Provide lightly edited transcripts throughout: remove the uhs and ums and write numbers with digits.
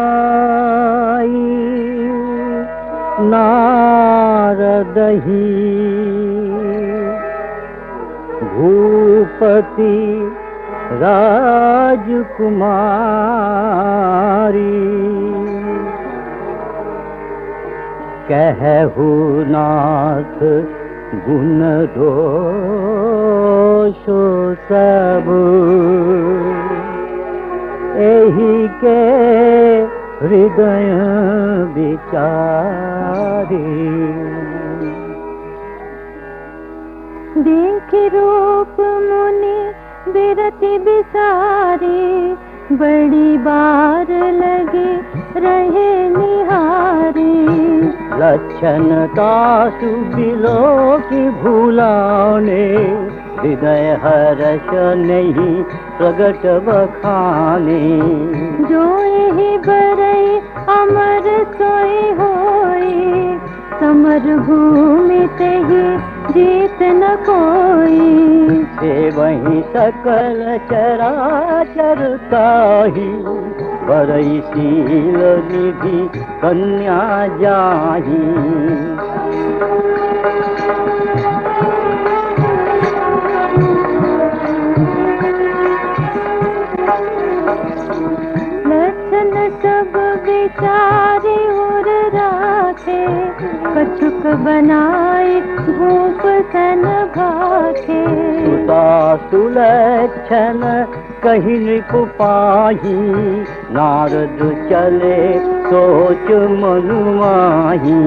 दिखाई नारद ही भूपति राजकुमारी कहु नाथ गुण दोष सब एही के हृदय विचारी देख रूप मुनि बिरति बिसारी बड़ी बार लगे रहे निहारी लक्षण तासु बिलो की भूलाने हृदय हर्ष नहीं प्रगट बखाने जो यही बरई अमर सोई होई समर भूमि ते ही जीत न कोई से वही सकल चराचर ताही बरई शील निधि कन्या जाही लक्षण सब विचारी उर राखे कछुक बनाए भूप सन भाखे सुलक्षण कहीं नृप पाही नारद चले सोच मनु माही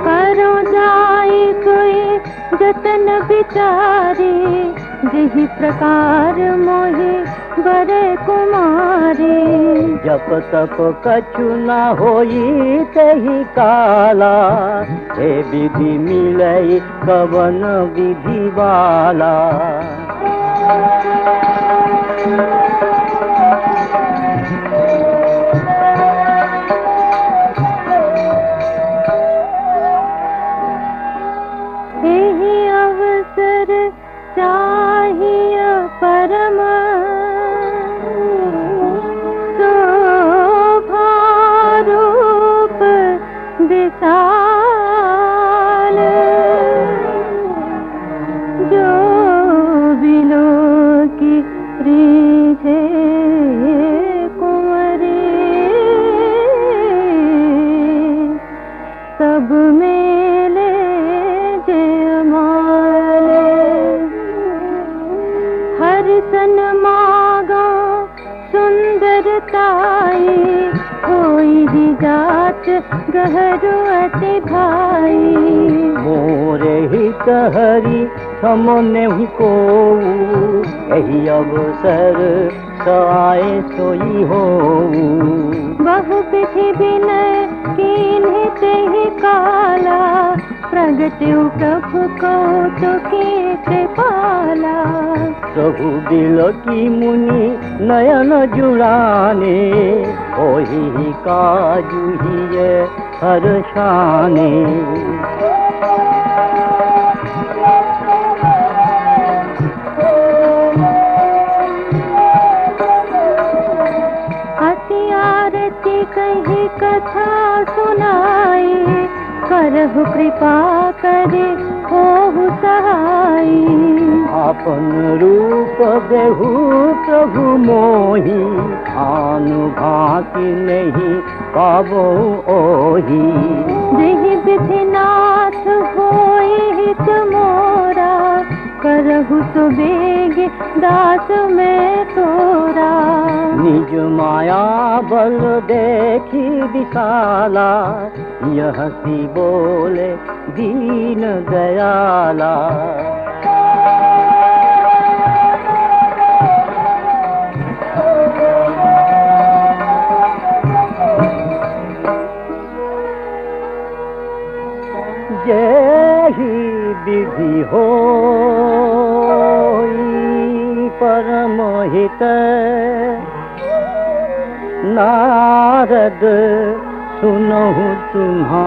करो जाए कोई जतन विचारी जिहि प्रकार मोहि बरे कुमारी जप तप कछु न होई तही काला हे विधि मिलई कवन विधि वाला एहि अवसर चाहिए परम शोभारूप विशाल जो बिलो की रीझे कुंवरी सब मेले जयमाले हर सन मागा सुंदरताई कोई भी जात गहरु अति भाई मोरे हित हरि समने ही को यही अवसर सआए सोई हो बहु विधि विनय कीन्हि तेहि काला प्रगट्यु प्रभु कौतुकी कृपाला प्रभु बिलकी मुनि नयन जुड़ाने ओही काजु ही हर्षाने अति आरती कही कथा सुनाई करहु कृपा करे होहु सहाई आपन रूप देहु प्रभु मोही आनु भांति नहीं पाबो ओही देहि विधिनाथ होई हित मोरा करहु तो बेग दास में तोरा निज माया बल देखी विशाला यह सी बोले दीन दयाला जेहि विधि होई परम हित नारद सुनहु तुम्हार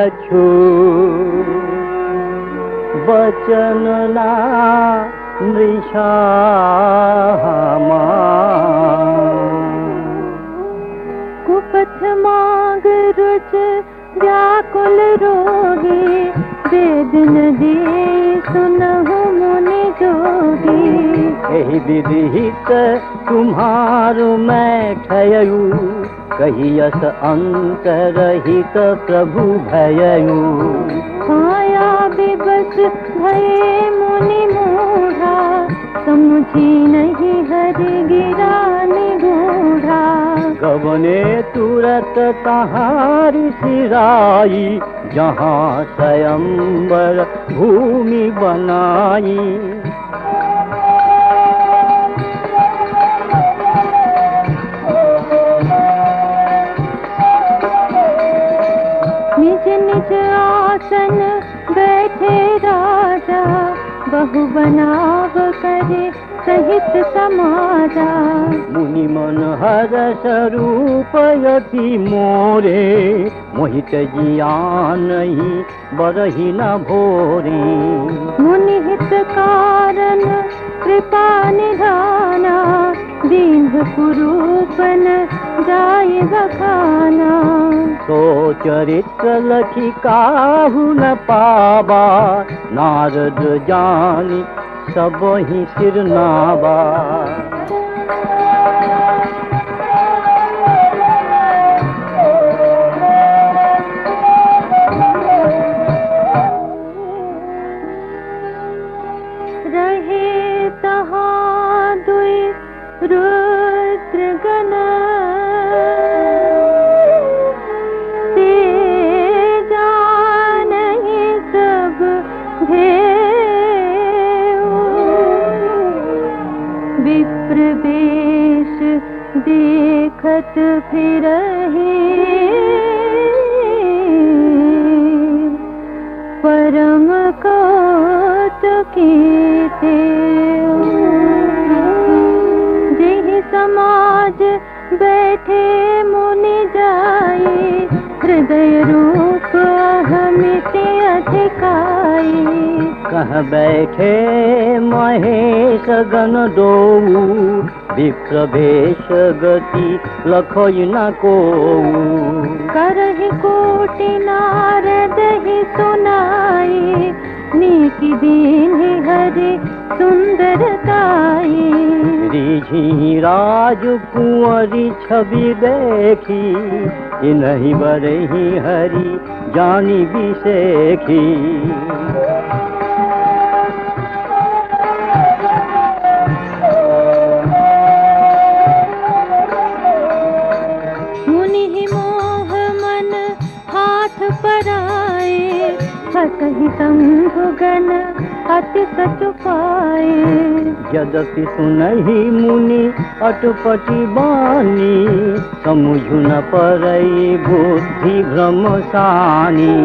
कछु बचन ना मृषामा। कुपथ मांग रुच व्याकुल रोगी, वेद न दे सुनहु मुनि जोगी। एहि विदिहित तुम्हारु मैं ठययु, कहियस अंतरहित प्रभु भययु। माया विवश भये मुनि मूढ़ा, समुझी नहीं हरि गिरा निगूढ़ा। गवने तुरत तहारी सिराई, जहाँ स्वयंवर भूमि बनाई। निज निज आसन बैठे राजा, बहु बनाव करे सहित समाजा। मुनि मन हरस रूप यति मोरे, मोहित जियानहि बरहि न भोरे। मुनि हित कारण कृपा निधाना, दीन कुरूपन जाय बखाना। सो चरित्र लखि काहू न पावा, नारद जानि सब ही सिर नावा। रहे तहाँ दुई रुद्रगण, ते जानहि सब भेऊ। विप्र वेश देखत फिरहि, परम कौतुकी तेऊ। जेहि समाज बैठे मुनि जाई, हृदय रूप अहमिति अधिकाई। कह बैठे महेश गण दोऊ, विप्र भेष गति लखोई न कोऊ। करहि कोटि नारद ही सुनाई, नीकी दीन्हि हरि सुंदरताई। रिझी राजकुंवरी छवि देखी, इन्हि बरहि हरि जानी बिसेखी। मुनि मोह मन हाथ पराए, हसहि शंभुगण अति सचुपाए। यद्यपि सुनहि मुनि अटपटी बानी, समुझु न परई बुद्धि भ्रम सानी।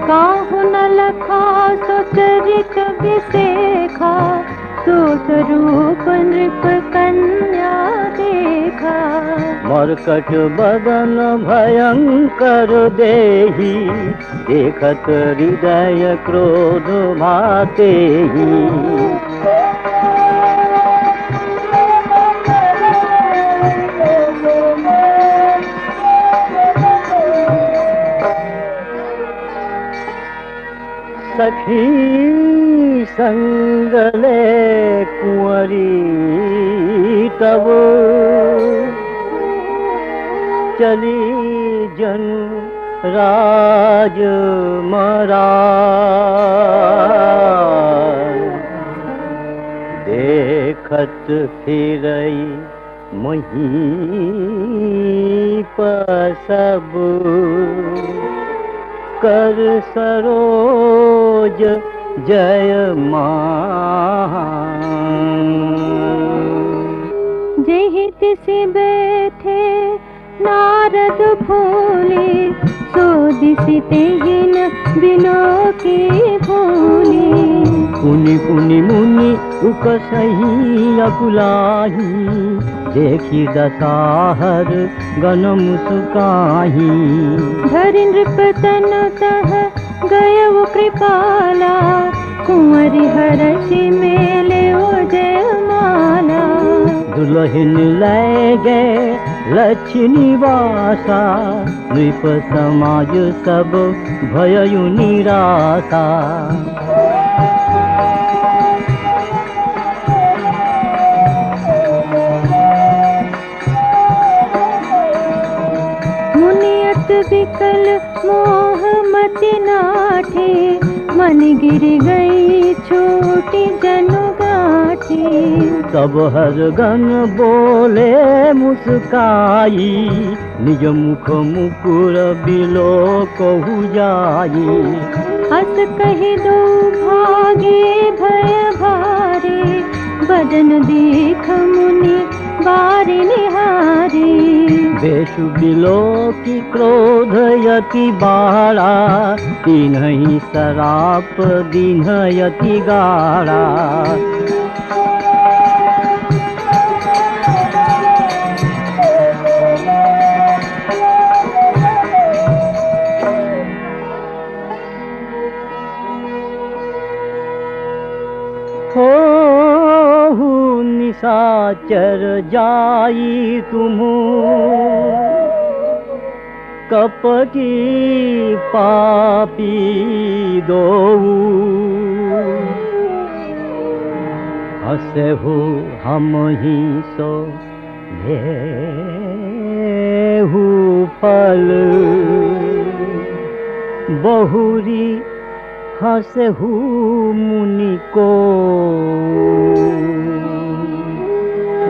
काहु न लखा सो चरित विसेखा, सो स्वरूप नृप कन्या देखा। मरकट बदन भयंकर देहि, देखत हृदय क्रोध भातेहि। सखी संग ले कुंवरी तब, चली जन राज मरार। देखत फिरई महीप सब, कर सरोज जय मान। जेहि तिसि बैठे नारद भूली, सो दिसि तेहि न बिलो की भूली। पुनि पुनि मुनि उकसही अकुलाही, देखी दसाहर गन मुस्काही। धरि नृप तनु तह गय वो कृपाला, कुंवरी हरषि मेले ओ जयमाला। दुल्हन ले गए लक्ष्मी वासा, नृप समाज सब भययु निराशा। मुनियत विकल मोह मति नाठी, मन गिर गई छोटी जनु गाठी। तब हर गन बोले मुस्काई, निज मुख मुकुर बिलो कहु जाई। हस कहि दो भागे भय भारे, बदन देख मुनि बारि निहारी। बेशु बिलो की क्रोध यति बाड़ा, तीन्ही सराप दीन यति गाड़ा। हो निशाचर जाई तुमु, कपटी पापी दो। हसहु हम ही सो लेहु फल, बहुरी हसहु मुनि को।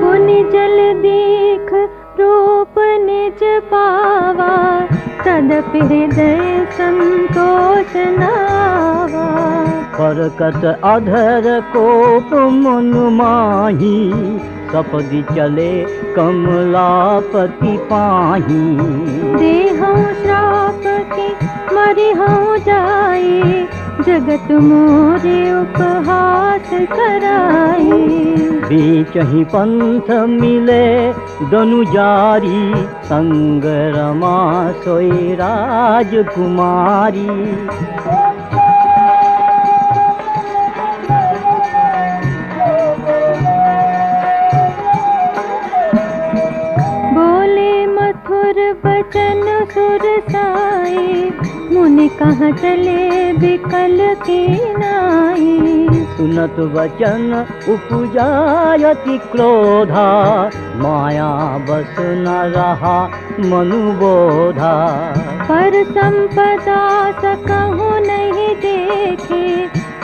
मुनि जल देख रूप निज पावा, तदपि हृदय संतोष नावा। परकट अधर कोप मन माही, सपदि चले कमलापति पाही। देहौ श्राप के मरिहौ जाए, जगत मोरे उपहास कराए। बीच ही पंथ मिले दनुजारी, संग रमा सोई राजकुमारी। बोले मधुर बचन सुरसाए, मुनि कहाँ चले बिकल की नाई। सुनत वचन उपजायति क्रोधा, माया बस न रहा मनुबोधा। पर संपदा सकहु नहीं देखे,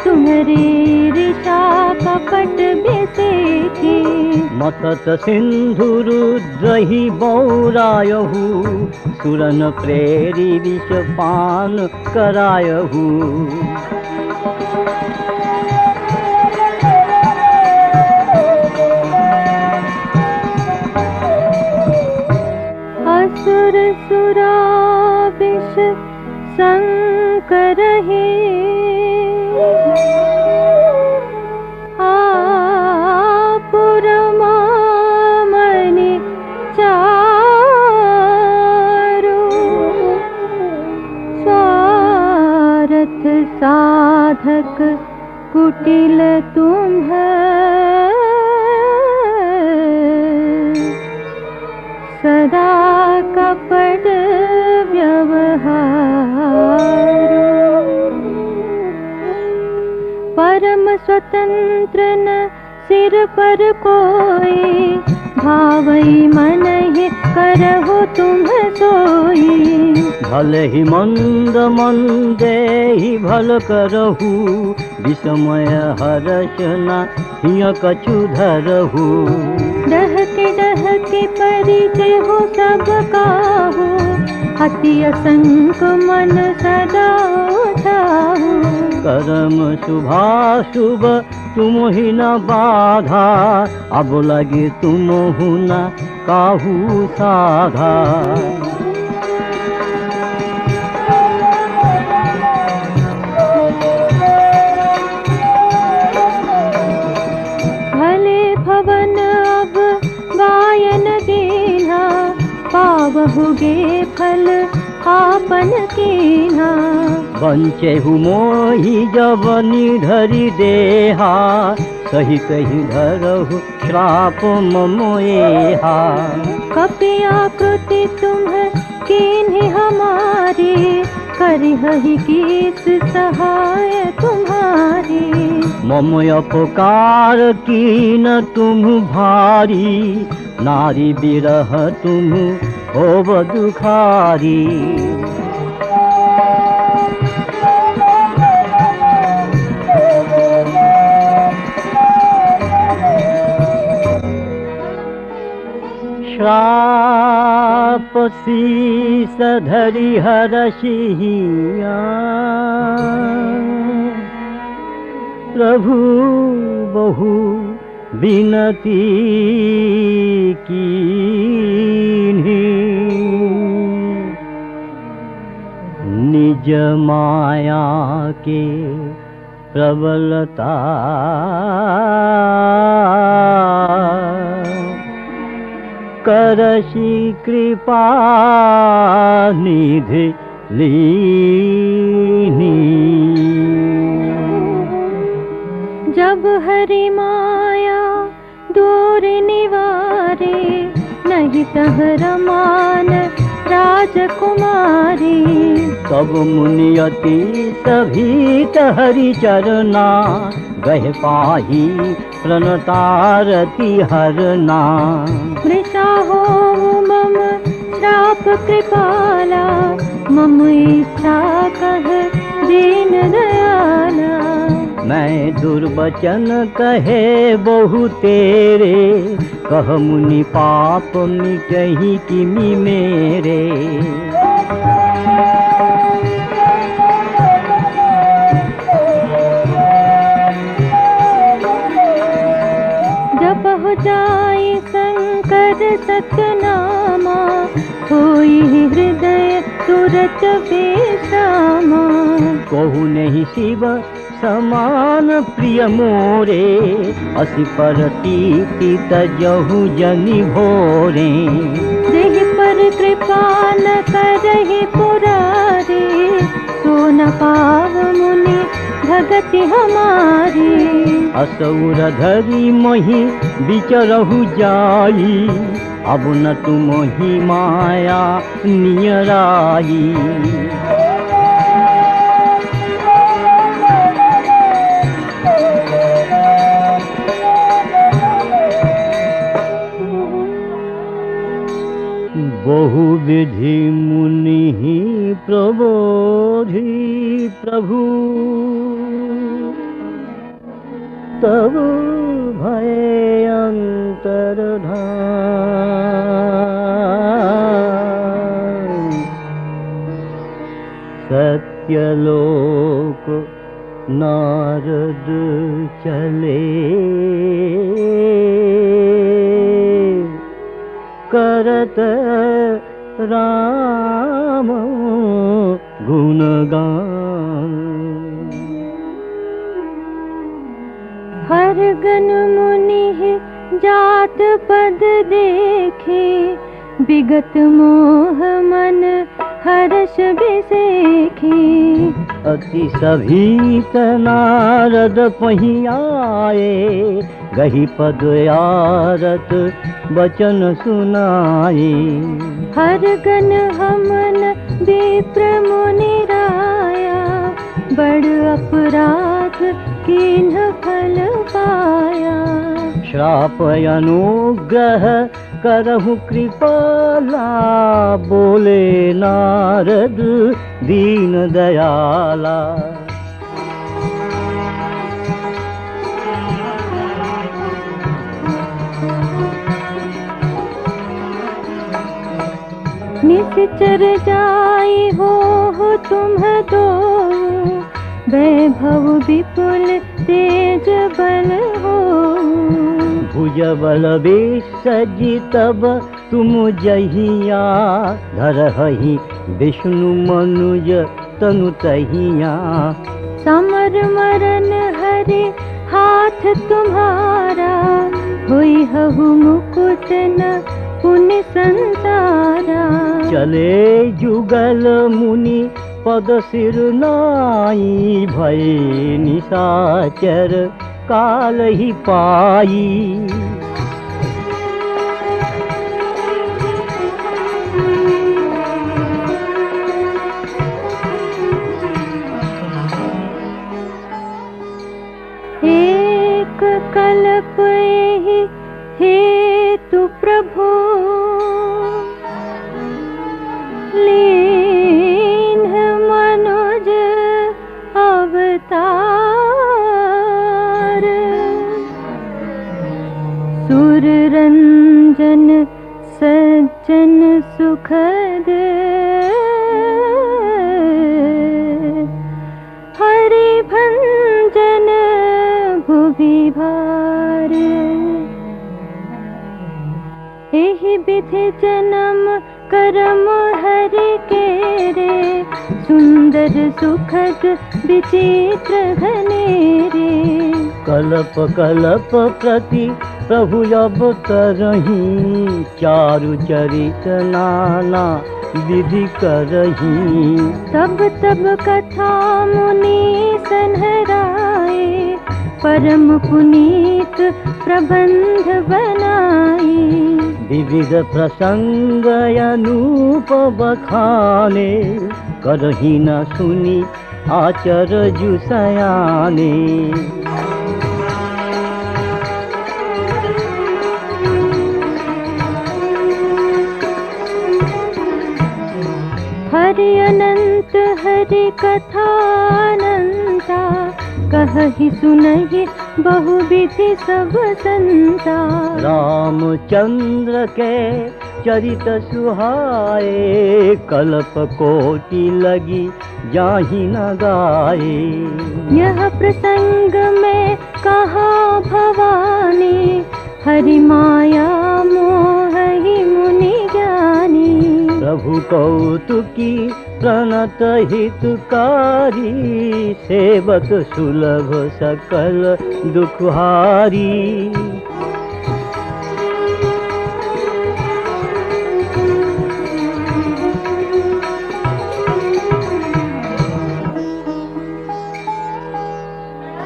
तुम्हारी ऋषा कपट बेसेखी। मतत सिंधु रुद्रहि बौरायहु, सुरन प्रेरी विष पान करायहु। असुर सुरा विष संकर हे, पुरमामणि चारु। स्वार्थ साधक कुटिल तुम्ह, सदा कपट व्यवहार। परम स्वतंत्र न सिर पर कोई, भावई मन ही करहु तुम सोई। भले ही मंद मंदे ही भल करहु, विषमय हर्ष न हिय कछु धरहु। डहके परिचय हो सब काहू, अति असंक मन सदा उठाहू। कर्म शुभाशुभ तुम ही न बाधा, अब लगे तुम हु न काहू साधा। पाहुगे फल आपन कीन्हा। बंचेहु मोहि जब निधरि देहा, सही कही धरहु श्राप ममोएहा। कपि आकृति तुम कीन्ही हमारी, करिहहि कीस सहाय तुम्हारी। मम अपकार कीन तुम भारी, नारी बिरह तुम होव दुखारी। श्राप शीस धरि हरषिया, प्रभु बहु बिनती कीन्ही। निज माया के प्रबलता, करषि कृपा निधि लीनी। जब हरि माया दूर निवारे, नहीं तह रमान राजकुमारी। तब मुनियति सभीत हरि चरना, गह पाही प्रणतारति हरना। मृषा हो मम श्राप कृपाला, मम इच्छा कह दीन दयाला। मैं दुर्वचन कहे बहु तेरे, कह मुनि पाप मिटहि किमि मेरे। जपहु जाई शंकर सतनामा, होई हृदय तुरत विश्रामा। कहु नहीं शिव समान प्रिय मोरे, असि परतीति तजहु जनि भोरे। देहि पर कृपा न करहि पुरारी, सो न पाव मुनि भगति हमारी। असुर धरि मही बिचरहु जाई, अब न तुम ही माया नियराई। बहु विधि मुनि प्रबोधि प्रभु, तब भय अंतर्धान। सत्यलोक नारद चले, करत राम गुणगान। हर गन मुनि जात पद देखे, विगत मोह मन हर्ष बिसेखे। अति सभीत नारद पही आए, गही पद आरत बचन सुनाए। हर गन हमन विप्र मुनि राया, बड़ अपराध किन्ह फल पाया। श्राप अनुग्रह करहु कृपाला, बोले नारद दीन दयाला। निश्चर जाई हो तुम दो, वैभव विपुल तेज बल हो। भुज बल विसजि तब तुम जहिया, धरहि विष्णु मनुज तनु तहिया। समर मरन हरि हाथ तुम्हारा, हुई हहु मुकुट न पुण्य संसारा। चले जुगल मुनि पद सिर नाई, भय निशाचर काल ही पाई। एक कल्प ही हेतु प्रभु लीन मनुज अवतार, सुर रंजन सज्जन सुखद हरि भंजन भुवि भार। एहि विधि जन्म करम हरि के रे, सुंदर सुखद विचित्र घनेरे। कल्प कल्प प्रति प्रभु अवतरहि, चारु चरित नाना विधि करहि। तब तब कथा मुनि सन्हराए, परम पुनीत प्रबंध बनाई। विविध प्रसंग अनूप बखाने, करहि न सुनी आचरजु सयाने। हरि अनंत हरि कथानंता, कहहि सुनहि बहुविधि सब संता। रामचंद्र के चरित सुहाए, कल्प कोटि लगी जाहि न गाए। यह प्रसंग में कहा भवानी, हरि माया मोहि मुनि ज्ञानी। प्रभु कौतुकी प्रणत हितकारी, सेवक सुलभ सकल दुखहारी।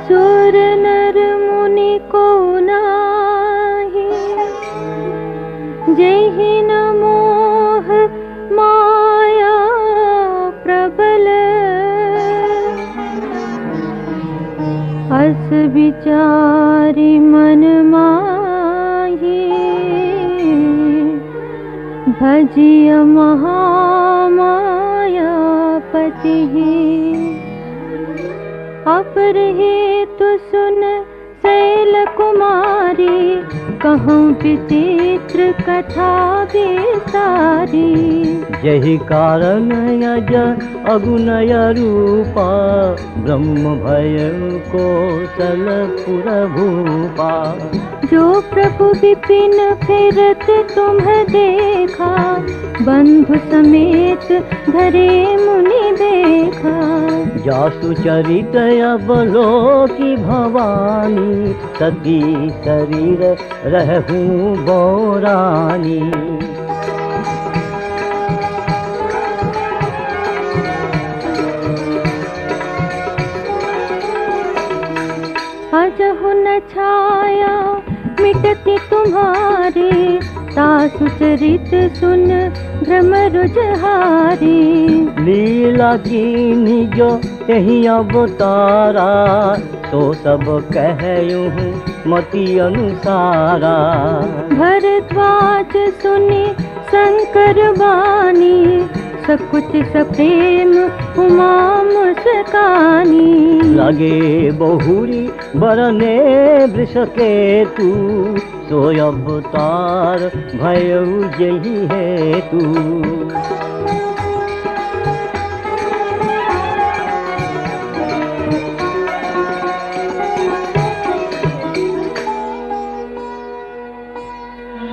सुर नर मुनि को नाही, जेहि न मोह माया प्रबल। अस विचारी मन माही, भजिय महामायापति। अपर हेतु सुन शैल कुमारी, कहूँ विचित्र कथा विसारी। यही कारण यज अगुनय रूपा, ब्रह्म भय कौशलपुर भूपा। जो प्रभु विपिन फिरत तुम्ह देखा, बंधु समेत धरे मुनि देखा। जासु चरित अवलोकी भवानी, सती शरीर रहूं बौरानी। अजहु न छाया मिटती तुम्हारी, तासु चरित सुन भ्रम रुझहारी। लीला की निजो तेहि अवतारा, तो सब कहयूँ मति अनुसारा। भरद्वाज सुनि शंकर वाणी, सकुच सप्रेम उमा मुस्कानी। लगे बहुरी बरने वृष केतु, सो अवतार भयउ जही हेतु।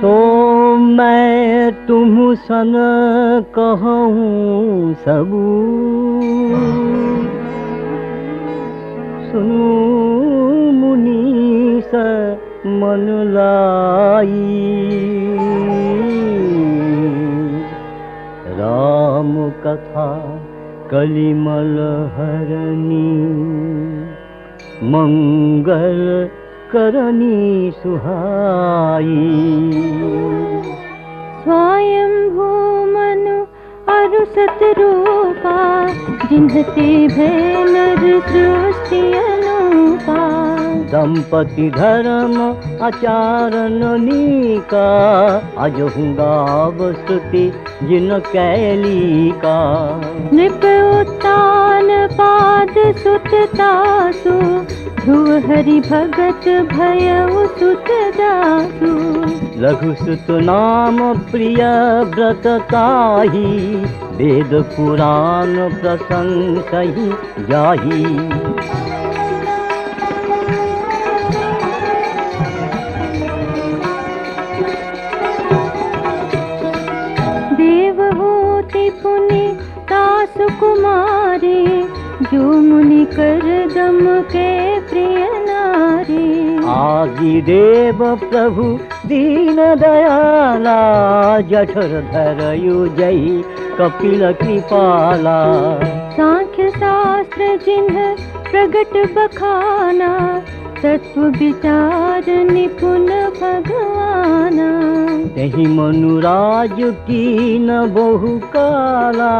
सो मैं तुम सन कहूँ सबू, सुनु मुनीस मन लाई। राम कथा कलिमल हरनी, मंगल करनी सुहाई। स्वयंभू मनु अरु सतरूपा, जिन्हते भय नर सृष्टि अनूपा। दंपति धर्म आचारण नीका, अजहु गाव स्तुति जिन कैली का। नृप उत्तान पाद सुत तासु, ध्रुव हरि भगत भयउ सुत दासु। लघु सुत नाम प्रिय व्रत ताहि, वेद पुराण प्रशंसहि जाहि। देवहूति पुनि तासु कुमारी, जो मुनि कर दम के प्रिय नारी। आदि देव प्रभु दीन दयाला, जठर धरयु जय कपिल कृपाला। सांख्य शास्त्र जिन्ह प्रगट बखाना, तत्व विचार निपुण भगवाना। तहि मनुराज कीन बहु काला,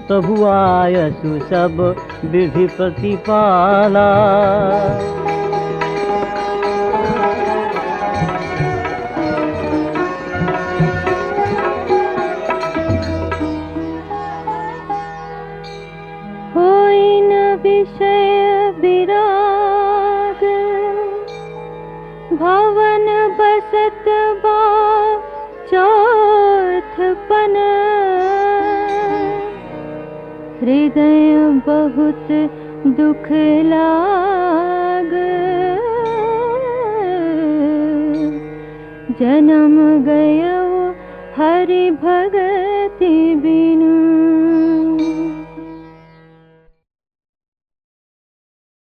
प्रभु आयसु सब विधि प्रतिपाला। होई न विषय विराग, भवन बसत बा चौथपन। हृदय बहुत दुख लाग, जन्म गयो हरि भगति बिनु।